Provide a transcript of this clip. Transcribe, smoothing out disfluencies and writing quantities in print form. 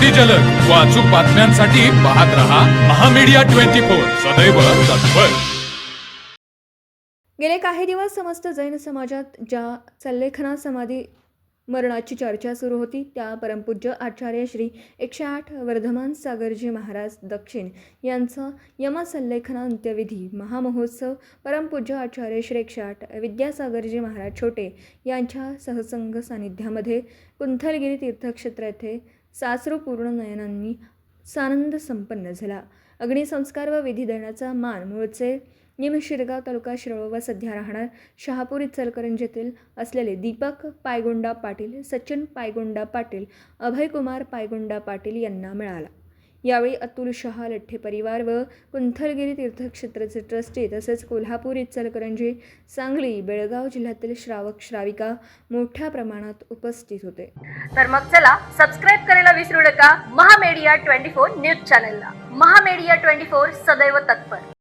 अगदी जलद व अचूक बातम्यांसाठी पाहत रहा महामीडिया 24 सदैव तत्पर। गेले काही दिवस समस्त जैन समाजात ज्या सल्लेखना समाधी मरणाची चर्चा सुरू होती त्या परमपूज्य आचार्य श्री 108 वर्धमान सागरजी महाराज दक्षिण यांचा यमसल्लेखना अंत्यविधी महामहोत्सव परमपूज्य आचार्य श्री 108 विद्यासागरजी महाराज छोटे यांच्या सहसंग सानिध्यामध्ये कुंथलगिरी तीर्थक्षेत्र येथे सासरू पूर्ण नयनांनी सानंद संपन्न झाला। अग्निसंस्कार व विधी देण्याचा मान मूळचे निमशिरगाव तालुका शिरोळ व सध्या राहणार शहापूर इचलकरंजीतील असलेले दीपक पायगोंडा पाटील, सचिन पायगोंडा पाटील, अभयकुमार पायगोंडा पाटील यांना मिळाला। यावेळी अतुल शहा लठ्ठे परिवार व कुंथलगिरी तीर्थक्षेत्राचे ट्रस्टी तसेच कोल्हापूर, इचलकरंजी, सांगली, बेळगाव जिल्ह्यातील श्रावक श्राविका मोठ्या प्रमाणात उपस्थित होते। तर मग चला सबस्क्राईब करायला विसरू नका महामीडिया 24 न्यूज चॅनलला। महामीडिया 24 सदैव तत्पर।